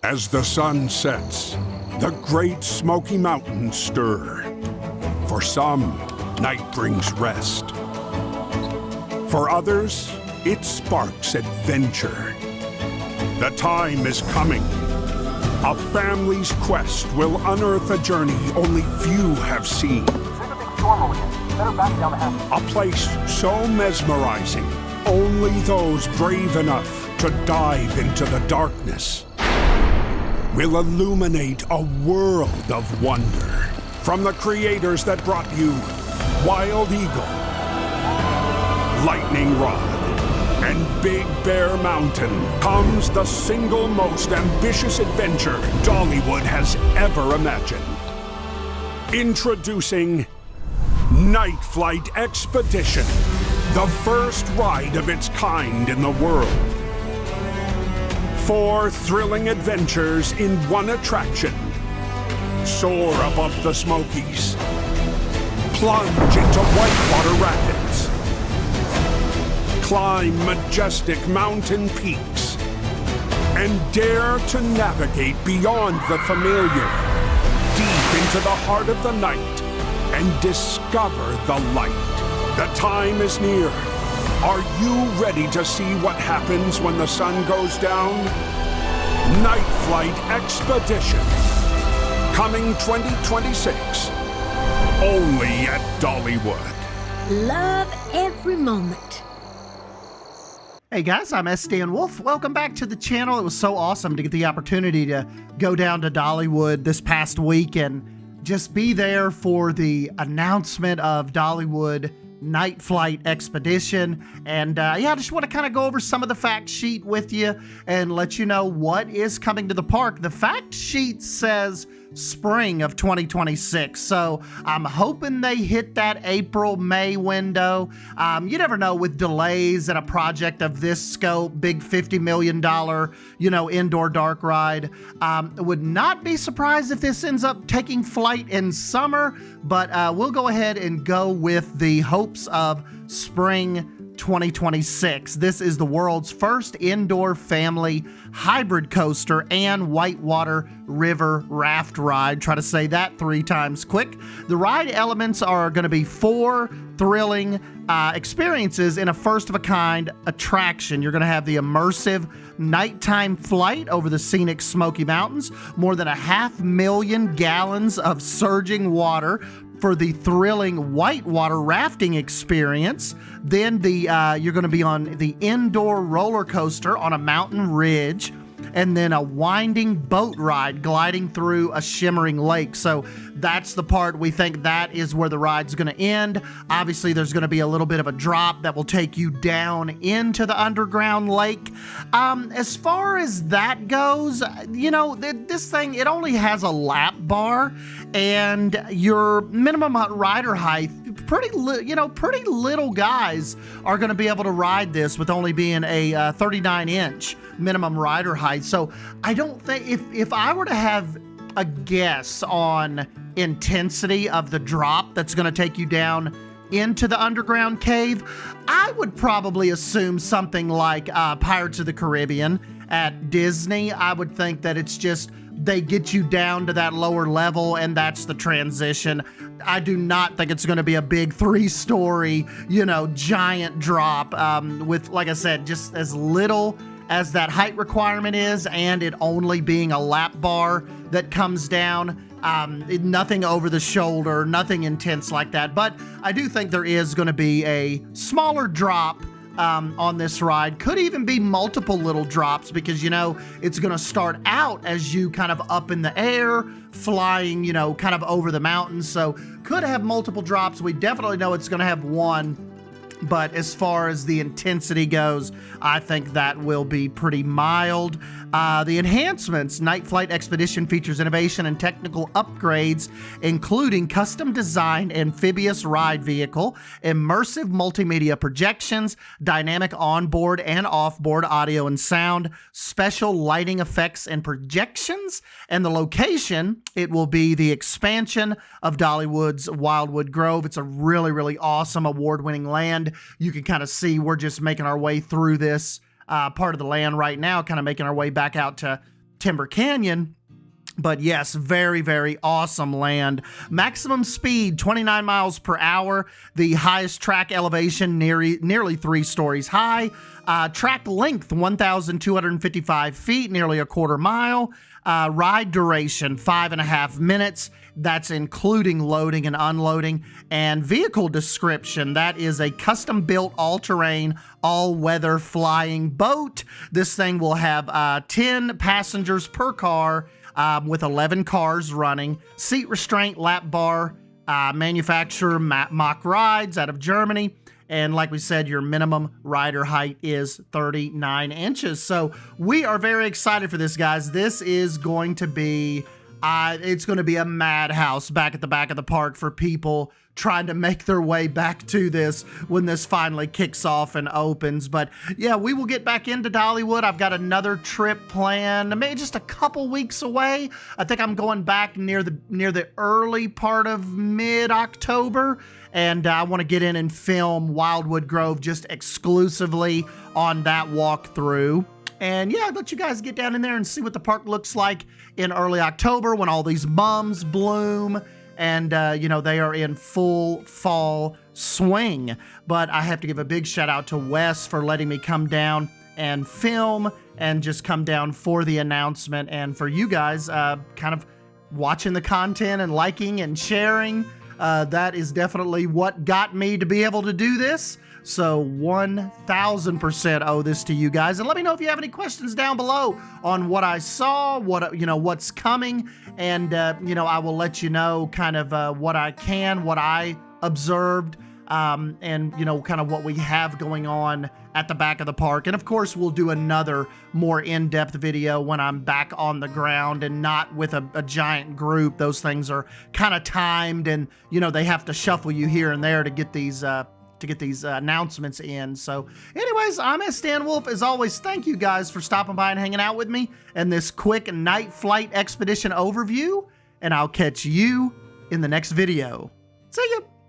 As the sun sets, the Great Smoky Mountains stir. For some, night brings rest. For others, it sparks adventure. The time is coming. A family's quest will unearth a journey only few have seen. A place so mesmerizing, only those brave enough to dive into the darkness will illuminate a world of wonder. From the creators that brought you Wild Eagle, Lightning Rod, and Big Bear Mountain comes the single most ambitious adventure Dollywood has ever imagined. Introducing NightFlight Expedition, the first ride of its kind in the world. 4 thrilling adventures in one attraction. Soar above the Smokies. Plunge into whitewater rapids. Climb majestic mountain peaks. And dare to navigate beyond the familiar, deep into the heart of the night, and discover the light. The time is near. Are you ready to see what happens when the sun goes down? NightFlight Expedition. Coming 2026. Only at Dollywood. Love every moment. Hey guys, I'm S. Dan Wolf. Welcome back to the channel. It was so awesome to get the opportunity to go down to Dollywood this past week and just be there for the announcement of Dollywood NightFlight Expedition. And I just want to kind of go over some of the fact sheet with you and let you know what is coming to the park. The fact sheet says spring of 2026, so I'm hoping they hit that April-May window. You never know with delays in a project of this scope, big $50 million, indoor dark ride. Would not be surprised if this ends up taking flight in summer, but we'll go ahead and go with the hopes of spring 2026. This is the world's first indoor family hybrid coaster and whitewater river raft ride. Try to say that 3 times quick. The ride elements are going to be 4 thrilling experiences in a first-of-a-kind attraction. You're going to have the immersive nighttime flight over the scenic Smoky Mountains, more than 500,000 gallons of surging water for the thrilling whitewater rafting experience. Then you're going to be on the indoor roller coaster on a mountain ridge, and then a winding boat ride gliding through a shimmering lake. So that's the part we think that is where the ride's going to end. Obviously, there's going to be a little bit of a drop that will take you down into the underground lake. As far as that goes, this thing, it only has a lap bar, and your minimum rider height, pretty little guys are going to be able to ride this with only being a 39-inch minimum rider height. So I don't think, if I were to have a guess on intensity of the drop that's going to take you down into the underground cave, I would probably assume something like Pirates of the Caribbean at Disney. I would think that it's just they get you down to that lower level and that's the transition. I do not think it's going to be a big 3-story, giant drop with, like I said, just as little as that height requirement is, and it only being a lap bar that comes down. Nothing over the shoulder, nothing intense like that. But I do think there is going to be a smaller drop on this ride. Could even be multiple little drops because, it's going to start out as you kind of up in the air, flying, kind of over the mountains. So could have multiple drops. We definitely know it's going to have one. But as far as the intensity goes, I think that will be pretty mild. The enhancements, NightFlight Expedition features innovation and technical upgrades, including custom-designed amphibious ride vehicle, immersive multimedia projections, dynamic onboard and offboard audio and sound, special lighting effects and projections, and the location, it will be the expansion of Dollywood's Wildwood Grove. It's a really, really awesome award-winning land. You can kind of see we're just making our way through this part of the land right now, kind of making our way back out to Timber Canyon. But yes, very, very awesome land. Maximum speed, 29 miles per hour. The highest track elevation, nearly 3 stories high. Track length, 1,255 feet, nearly a quarter mile. Ride duration, 5.5 minutes. That's including loading and unloading. And vehicle description, that is a custom-built, all-terrain, all-weather flying boat. This thing will have 10 passengers per car, with 11 cars running. Seat restraint, lap bar, manufacturer Mach Rides out of Germany. And like we said, your minimum rider height is 39 inches. So we are very excited for this, guys. This is going to be, it's going to be a madhouse back at the back of the park for people trying to make their way back to this when this finally kicks off and opens. But yeah, we will get back into Dollywood. I've got another trip planned, maybe just a couple weeks away. I think I'm going back near the early part of mid-October, and I want to get in and film Wildwood Grove just exclusively on that walkthrough. And yeah, I'd let you guys get down in there and see what the park looks like in early October when all these mums bloom and, you know, they are in full fall swing. But I have to give a big shout out to Wes for letting me come down and film and just come down for the announcement, and for you guys kind of watching the content and liking and sharing. That is definitely what got me to be able to do this. So 1,000% owe this to you guys. And let me know if you have any questions down below on what I saw, what's coming. And, I will let you know kind of what I observed, and, kind of what we have going on at the back of the park. And of course, we'll do another more in-depth video when I'm back on the ground and not with a giant group. Those things are kind of timed, and, they have to shuffle you here and there to get these announcements in. So anyways, I'm Stan Wolf. As always, thank you guys for stopping by and hanging out with me in this quick NightFlight Expedition overview, and I'll catch you in the next video. See ya!